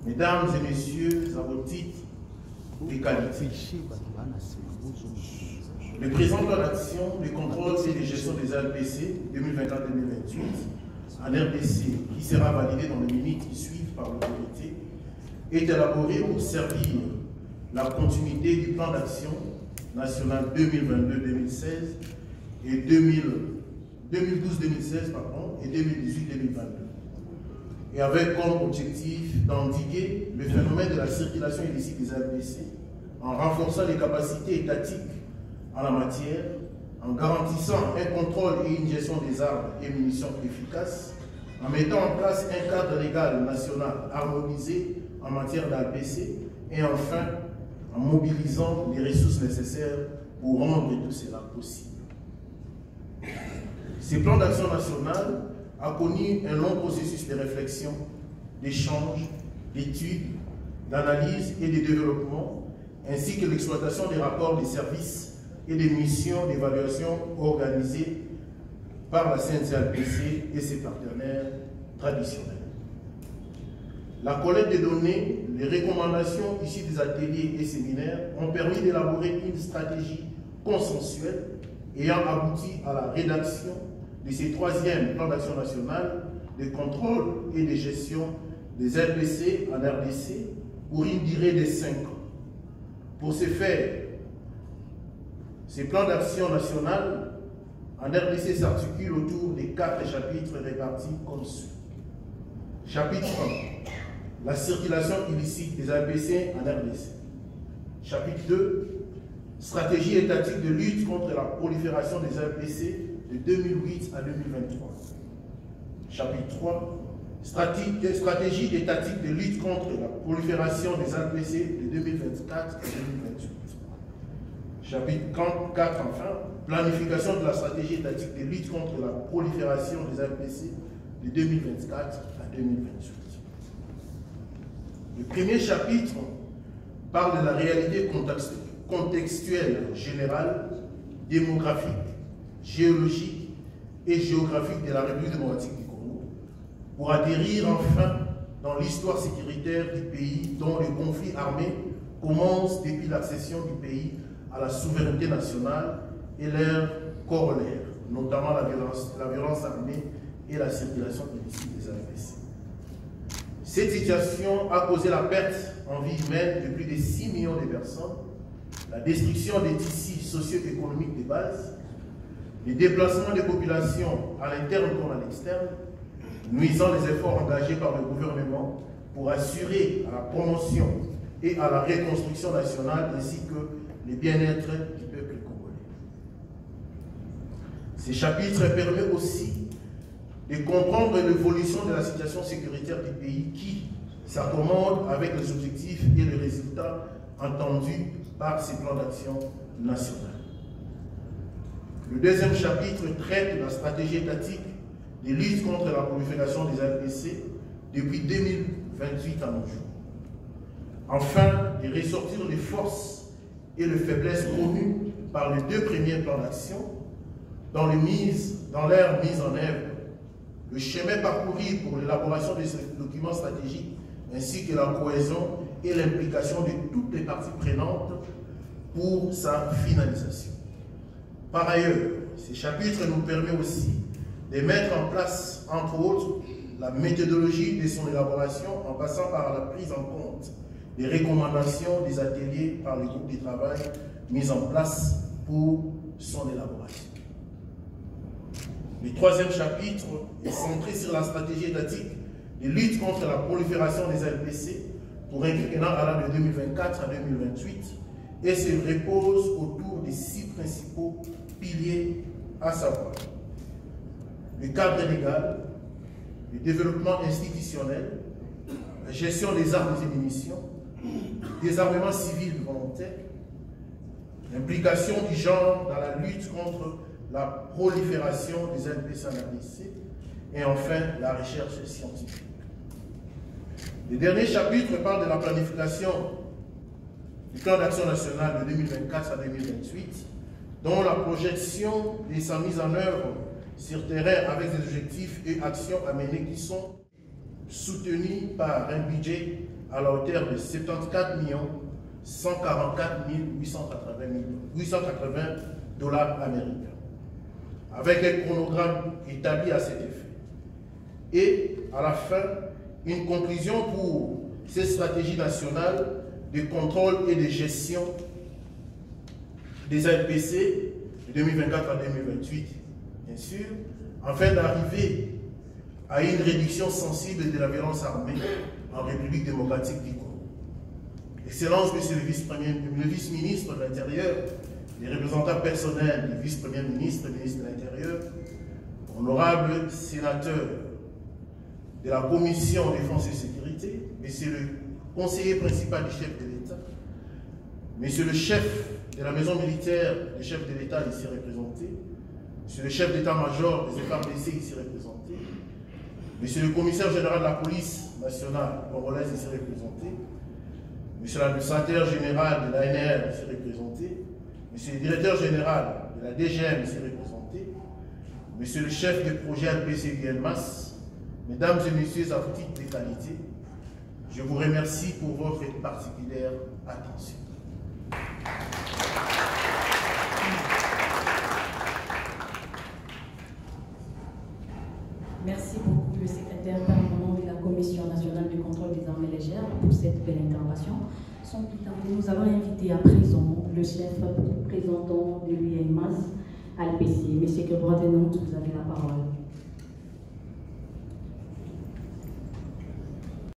Mesdames et messieurs, à vos titres et qualités, le présent plan d'action, de contrôle et de gestion des ALPC 2024-2028 en RDC, qui sera validé dans les minutes qui suivent par l'autorité, est élaboré pour servir la continuité du plan d'action national 2022-2016 et 2012-2016 et 2018-2022. Et avec comme objectif d'endiguer le phénomène de la circulation illicite des ALPC en renforçant les capacités étatiques en la matière, en garantissant un contrôle et une gestion des armes et munitions efficaces, en mettant en place un cadre légal national harmonisé en matière d'ALPC et enfin en mobilisant les ressources nécessaires pour rendre tout cela possible. Ce plan d'action national a connu un long processus de réflexion, d'échange, d'études, d'analyse et de développement, ainsi que l'exploitation des rapports des services et des missions d'évaluation organisées par la CNCALPC et ses partenaires traditionnels. La collecte des données, les recommandations issues des ateliers et séminaires ont permis d'élaborer une stratégie consensuelle ayant abouti à la rédaction de ce troisième plan d'action national de contrôle et de gestion des RDC en RDC pour une durée de 5 ans. Pour ce faire, ce plan d'action national en RDC s'articule autour des 4 chapitres répartis comme suit. Chapitre 1, la circulation illicite des ALPC en RDC. Chapitre 2, stratégie étatique de lutte contre la prolifération des ALPC de 2008 à 2023. Chapitre 3, stratégie étatique de lutte contre la prolifération des ALPC de 2024 à 2028. Chapitre 4, enfin, planification de la stratégie étatique de lutte contre la prolifération des ALPC de 2024 à 2028. Le premier chapitre parle de la réalité contextuelle générale, démographique, géologique et géographique de la République démocratique du Congo, pour atterrir enfin dans l'histoire sécuritaire du pays dont le conflit armé commence depuis l'accession du pays à la souveraineté nationale et leurs corollaires, notamment la violence armée et la circulation illicite des ALPC. Cette situation a causé la perte en vie humaine de plus de 6 millions de personnes, la destruction des tissus socio-économiques de base, les déplacements des populations à l'interne comme à l'externe, nuisant les efforts engagés par le gouvernement pour assurer à la promotion et à la reconstruction nationale ainsi que le bien-être du peuple congolais. Ce chapitre permet aussi de comprendre l'évolution de la situation sécuritaire du pays qui s'accommode avec les objectifs et les résultats entendus par ces plans d'action nationaux. Le deuxième chapitre traite de la stratégie étatique de lutte contre la prolifération des ALPC depuis 2028 à nos jours. Enfin, de ressortir les forces et les faiblesses connues par les 2 premiers plans d'action dans leur mise en œuvre, le chemin parcouru pour l'élaboration de ce document stratégique ainsi que la cohésion et l'implication de toutes les parties prenantes pour sa finalisation. Par ailleurs, ce chapitre nous permet aussi de mettre en place, entre autres, la méthodologie de son élaboration en passant par la prise en compte des recommandations des ateliers par les groupes de travail mis en place pour son élaboration. Le troisième chapitre est centré sur la stratégie étatique de lutte contre la prolifération des ALPC pour un quinquennat allant de 2024 à 2028 et se repose autour des 6 principaux piliers, à savoir le cadre légal, le développement institutionnel, la gestion des armes et munitions, le désarmement civil volontaire, l'implication du genre dans la lutte contre la prolifération des ALPC en RDC et enfin la recherche scientifique. Le dernier chapitre parle de la planification du plan d'action national de 2024 à 2028, dont la projection et sa mise en œuvre sur terrain avec des objectifs et actions à mener qui sont soutenu par un budget à la hauteur de 74 144 880 dollars américains, avec un chronogramme établi à cet effet. Et à la fin, une conclusion pour cette stratégie nationale de contrôle et de gestion des ALPC de 2024 à 2028, bien sûr, afin d'arriver à une réduction sensible de la violence armée en République démocratique du Congo. Excellence, Monsieur le vice-ministre de l'Intérieur, les représentants personnels du vice-premier ministre, ministre de l'Intérieur, honorables sénateurs de la Commission Défense et Sécurité, Monsieur le conseiller principal du chef de l'État, Monsieur le chef de la maison militaire, le chef de l'État ici représenté, Monsieur le chef d'état-major des FARDC ici représenté, Monsieur le commissaire général de la police nationale congolaise ici représenté, Monsieur l'administrateur général de l'ANR ici représenté, Monsieur le directeur général de la DGM ici représenté, Monsieur le chef de projet ALPC Guelmas, Mesdames et Messieurs, à titre de qualité, je vous remercie pour votre particulière attention. Merci beaucoup, le secrétaire permanent de la Commission nationale de contrôle des armées légères, pour cette belle intervention. Sans plus tarder, nous avons invité à présent le chef représentant de l'UNMAS ALPC. Monsieur Kebroadenant, vous avez la parole.